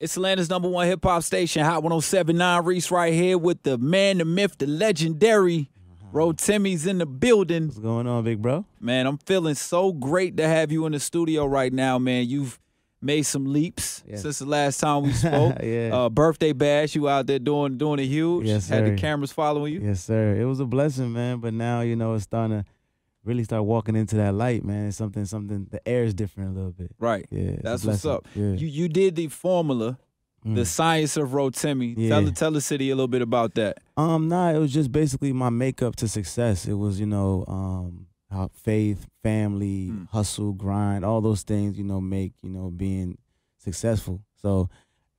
It's Atlanta's #1 hip-hop station, Hot 107.9. Reece right here with the man, the myth, the legendary Rotimi's in the building. What's going on, big bro? Man, I'm feeling so great to have you in the studio right now, man. You've made some leaps since the last time we spoke. Birthday bash, you out there doing it huge. Yes, sir. Had the cameras following you. Yes, sir. It was a blessing, man. But now, it's starting to really start walking into that light, man. It's something. The air is different a little bit. Right. Yeah. That's what's up. Yeah. You did the formula, the science of Rotimi. Yeah. Tell the city a little bit about that. It was just basically my makeup to success. It was, how faith, family, hustle, grind, all those things, make, being successful. So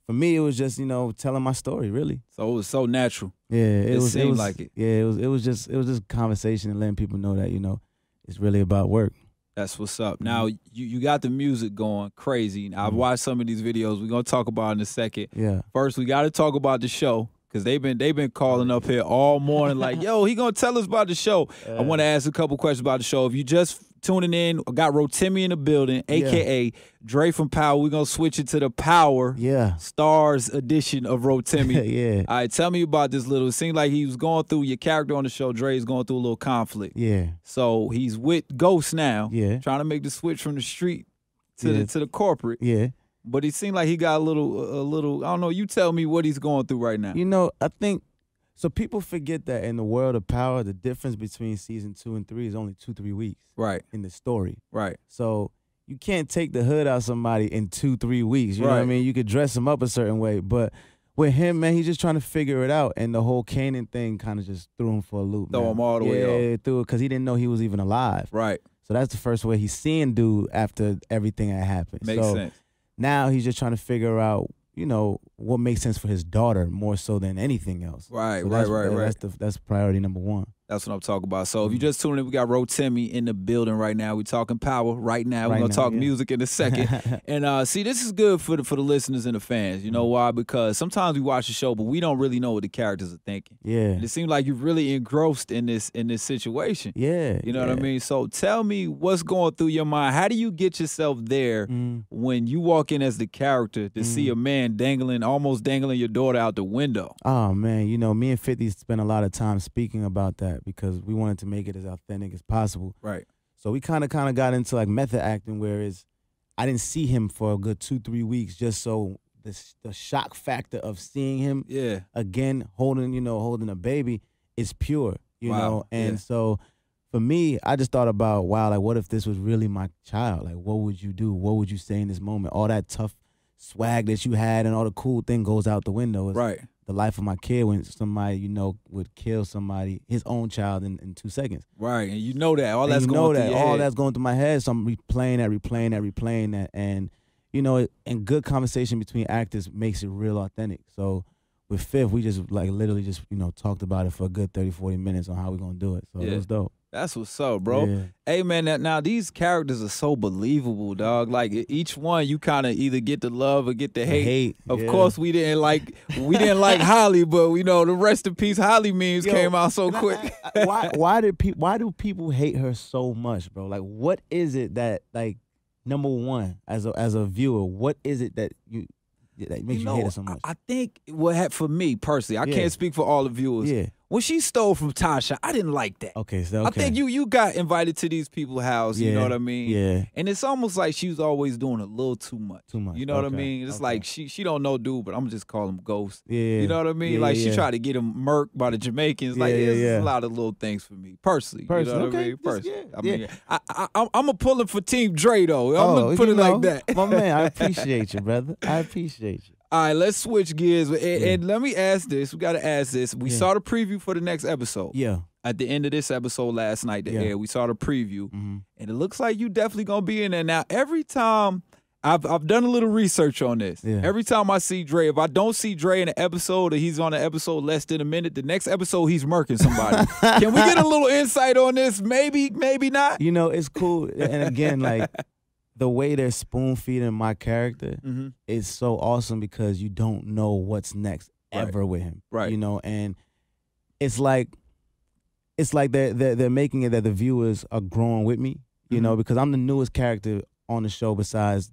for me, it was just, telling my story, really. So it was so natural. Yeah, it was like it. Yeah, it was just conversation and letting people know that, it's really about work. That's what's up. Now, you got the music going crazy. I've watched some of these videos. We're going to talk about it in a second. Yeah. First, we got to talk about the show because they've been calling up here all morning like, yo, he going to tell us about the show. I want to ask a couple questions about the show. If you just tuning in, I got Rotimi in the building, a.k.a. Dre from Power. We're going to switch it to the Power Starz edition of Rotimi. All right, tell me about this little. It seemed like he was going through, your character on the show, Dre's going through a little conflict. Yeah. So he's with Ghost now, trying to make the switch from the street to the corporate. Yeah. But it seemed like he got a little, I don't know, you tell me what he's going through right now. I think, so people forget that in the world of Power, the difference between season 2 and 3 is only 2-3 weeks. Right. In the story. Right. So you can't take the hood out somebody in 2-3 weeks. You know what I mean? You could dress him up a certain way. But with him, man, he's just trying to figure it out. And the whole Kanan thing kind of just threw him for a loop. Throw him all the way off. Yeah, threw it because he didn't know he was even alive. Right. So that's the first way he's seeing dude after everything that happened. Makes sense. Now he's just trying to figure out, what makes sense for his daughter more so than anything else. Right, so right. That's priority number one. That's what I'm talking about. So if you just tuning in, we got Rotimi in the building right now. We're talking Power right now. We're going to talk music in a second. And see, this is good for the listeners and the fans. You know why? Because sometimes we watch the show, but we don't really know what the characters are thinking. Yeah. And it seems like you're really engrossed in this situation. Yeah. You know what I mean? So tell me what's going through your mind. How do you get yourself there when you walk in as the character to see a man almost dangling your daughter out the window? Oh, man. Me and 50 spent a lot of time speaking about that because we wanted to make it as authentic as possible. Right. So we kind of got into like method acting, whereas I didn't see him for a good 2-3 weeks, just so the shock factor of seeing him again holding a baby is pure, you know. And so for me, I just thought about, wow, like what if this was really my child? Like what would you do? What would you say in this moment? All that tough swag that you had and all the cool thing goes out the window. It's the life of my kid when somebody, would kill somebody, his own child in 2 seconds. Right, and all that's going through your all head. That's going through my head. So I'm replaying that. And, and good conversation between actors makes it real authentic. So with Fifth, we just literally just, talked about it for a good 30-40 minutes on how we're going to do it. So it was dope. That's what's up, bro. Yeah. Hey, man, now these characters are so believable, dog. Like each one, you kind of either get the love or get the hate. Of course, we didn't like Holly, but the rest in peace Holly memes came out so quick. Why do people hate her so much, bro? Like, what is it that number one as a viewer? What is it that makes you hate her so much? I think for me personally, I can't speak for all the viewers. Yeah. When she stole from Tasha, I didn't like that. Okay. I think you got invited to these people's house, you know what I mean? Yeah. And it's almost like she was always doing a little too much. You know what I mean? It's like she don't know dude, but I'm just call him Ghost. Yeah. You know what I mean? She tried to get him murked by the Jamaicans. There's a lot of little things for me. Personally. You know what I mean? Personally. I'm going to pull it for Team Dre, though. I'm going to put it like that. My man, I appreciate you, brother. I appreciate you. All right, let's switch gears. And let me ask this. We got to ask this. We saw the preview for the next episode. Yeah. At the end of this episode last night, the air, we saw the preview. And it looks like you definitely going to be in there. Now, every time, I've done a little research on this. Yeah. Every time I see Dre, if I don't see Dre in an episode or he's on an episode less than a minute, the next episode he's murking somebody. Can we get a little insight on this? Maybe not? It's cool. And again, the way they're spoon feeding my character is so awesome because you don't know what's next ever with him. Right. And it's like they're making it that the viewers are growing with me, because I'm the newest character on the show besides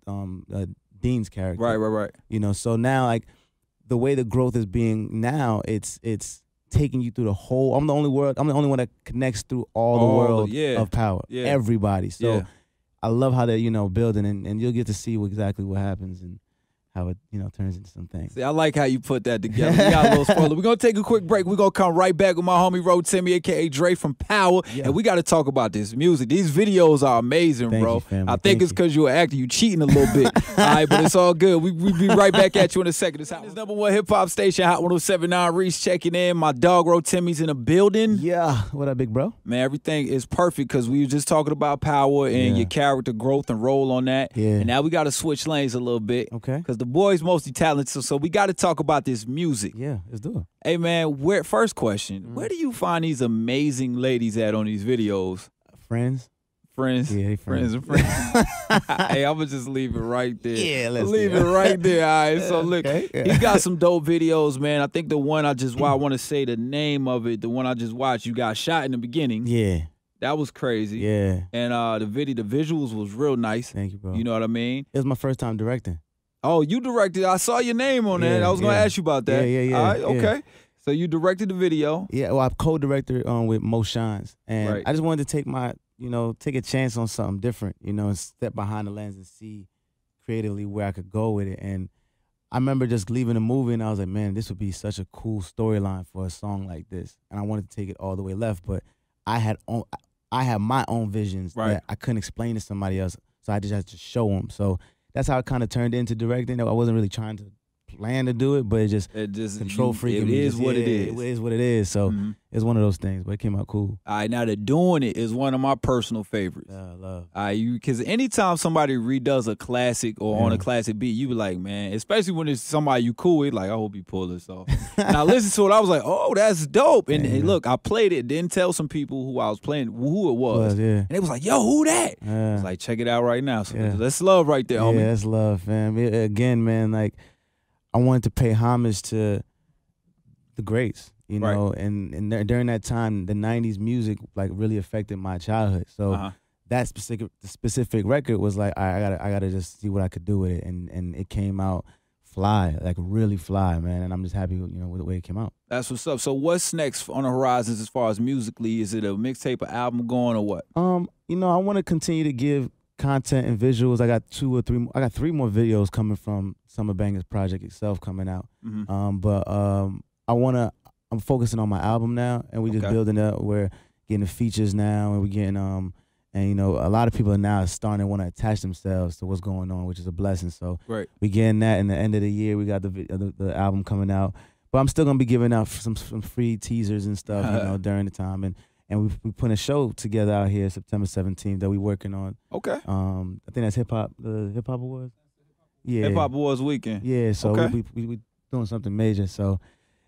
Dean's character. Right. You know, so now like the way the growth is being now, it's taking you through the whole. I'm the only one that connects through all the world of Power. Yeah. Everybody. So I love how they're building, and you'll get to see exactly what happens and how it turns into some things. See, I like how you put that together. We got a little spoiler. We're gonna take a quick break. We're gonna come right back with my homie Rotimi, aka Dre from Power, and we got to talk about this music. These videos are amazing, Thank bro. you, family. I think it's because you're an actor. You cheating a little bit, all right? But it's all good. We be right back at you in a second. This is #1 hip hop station, Hot 107.9. Reece checking in. My dog Rotimi's in the building. Yeah, what up, big bro? Man, everything is perfect because we were just talking about Power and your character growth and role on that. Yeah. And now we got to switch lanes a little bit. Okay. Because the boy's mostly talented, so we got to talk about this music. Yeah, let's do it. Hey, man, first question, where do you find these amazing ladies at on these videos? Friends. Yeah, they friends. Hey, I'm going to just leave it right there. Yeah, let's leave it right there, all right? So, look, he got some dope videos, man. I think the one I want to say the name of it, the one I just watched, you got shot in the beginning. Yeah. That was crazy. Yeah. And the visuals was real nice. Thank you, bro. You know what I mean? It was my first time directing. Oh, you directed. I saw your name on that. I was going to ask you about that. Yeah. All right, okay. So you directed the video. Yeah, well, I co-directed with Mo Shines. And I just wanted to take a chance on something different, and step behind the lens and see creatively where I could go with it. And I remember just leaving the movie and I was like, man, this would be such a cool storyline for a song like this. And I wanted to take it all the way left, but I had my own visions that I couldn't explain to somebody else. So I just had to show them. So that's how it kind of turned into directing. I wasn't really trying to plan to do it, but it just control freaking. It is what it is. It is what it is. So it's one of those things, but it came out cool. All right, now the Doing It is one of my personal favorites. Love. All right, because anytime somebody redoes a classic or on a classic beat, you be like, man, especially when it's somebody you cool with, like, I hope he pull this off. And I listened to it, I was like, oh, that's dope. And look, I played it, didn't tell some people who I was playing, who it was. And it was like, yo, who that? I was like, check it out right now. So that's love right there, homie. Yeah, that's love, fam. Again, man, like, I wanted to pay homage to the greats, and during that time, the '90s music like really affected my childhood. So that specific record was like, I gotta just see what I could do with it, and it came out fly, like really fly, man. And I'm just happy, with the way it came out. That's what's up. So what's next on the horizons as far as musically? Is it a mixtape, an album going, or what? I want to continue to give content and visuals. I got 3 more videos coming from Summer Bangers project itself coming out. But I'm focusing on my album now, and we just building up. We're getting the features now, and we're getting and a lot of people are now starting to want to attach themselves to what's going on, which is a blessing. So we getting that. In the end of the year, we got the album coming out. But I'm still gonna be giving out some free teasers and stuff, during the time. And we put a show together out here September 17th that we working on. Okay. I think that's the Hip Hop Awards. Yeah. Hip Hop Awards weekend. Yeah. So we doing something major. So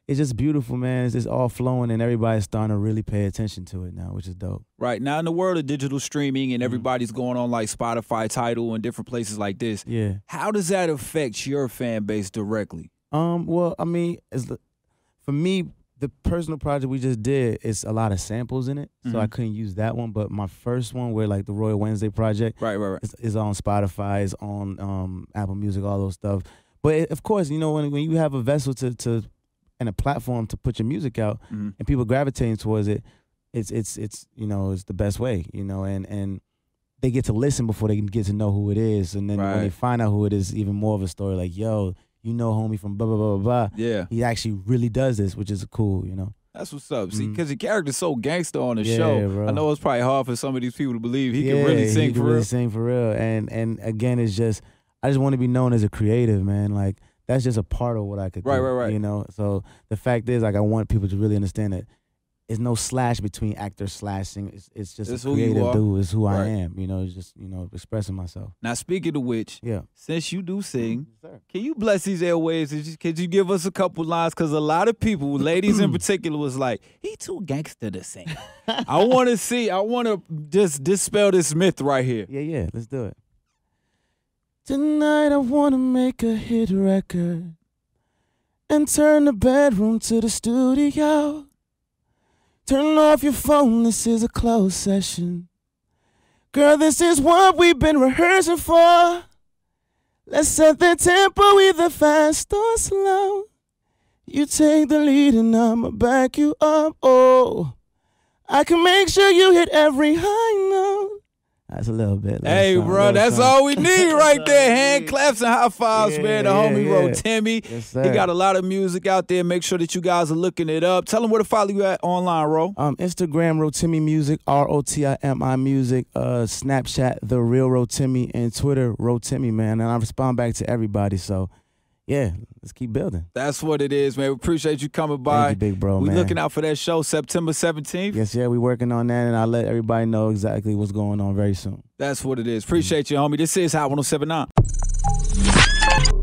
it's just beautiful, man. It's just all flowing, and everybody's starting to really pay attention to it now, which is dope. Right. Now in the world of digital streaming and everybody's going on like Spotify, Tidal, and different places like this. Yeah. How does that affect your fan base directly? Well, I mean, for me, the personal project we just did, it's a lot of samples in it, so I couldn't use that one. But my first one, where like the Royal Wednesday project, is on Spotify, is on Apple Music, all those stuff. But of course, when you have a vessel to and a platform to put your music out, and people gravitating towards it, it's the best way, and they get to listen before they can get to know who it is, and then when they find out who it is, even more of a story. Like, yo, homie from blah, blah, blah, blah, blah. Yeah. He actually really does this, which is cool, That's what's up. See, because your character's so gangster on the show. Bro. I know it's probably hard for some of these people to believe he can really sing for real. Really sing for real. And again, I just want to be known as a creative, man. Like, that's just a part of what I could do. Right. So the fact is, like, I want people to really understand that there's no slash between actor slashing. It's just a creative dude. It's who I am. It's just expressing myself. Now, speaking of which, since you do sing, can you bless these airwaves? Could you give us a couple lines? Because a lot of people, ladies in particular, was like, he too gangster to sing. I want to just dispel this myth right here. Yeah, let's do it. Tonight I want to make a hit record and turn the bedroom to the studio. Turn off your phone, this is a closed session. Girl, this is what we've been rehearsing for. Let's set the tempo either fast or slow. You take the lead and I'ma back you up. Oh, I can make sure you hit every high note. That's a little bit. Hey, bro, that's all we need right there. Hand claps and high fives, man. The homie Rotimi. Yes, sir. He got a lot of music out there. Make sure that you guys are looking it up. Tell them where to follow you at online, Ro. Instagram, Rotimi Music, Rotimi Music. Snapchat, The Real Rotimi, and Twitter, Rotimi, man. And I respond back to everybody, so yeah, let's keep building. That's what it is, man. We appreciate you coming by. Thank you, big bro, we man. Looking out for that show, September 17th. Yes, yeah, we working on that, and I'll let everybody know exactly what's going on very soon. That's what it is. Appreciate you, homie. This is Hot 107.9.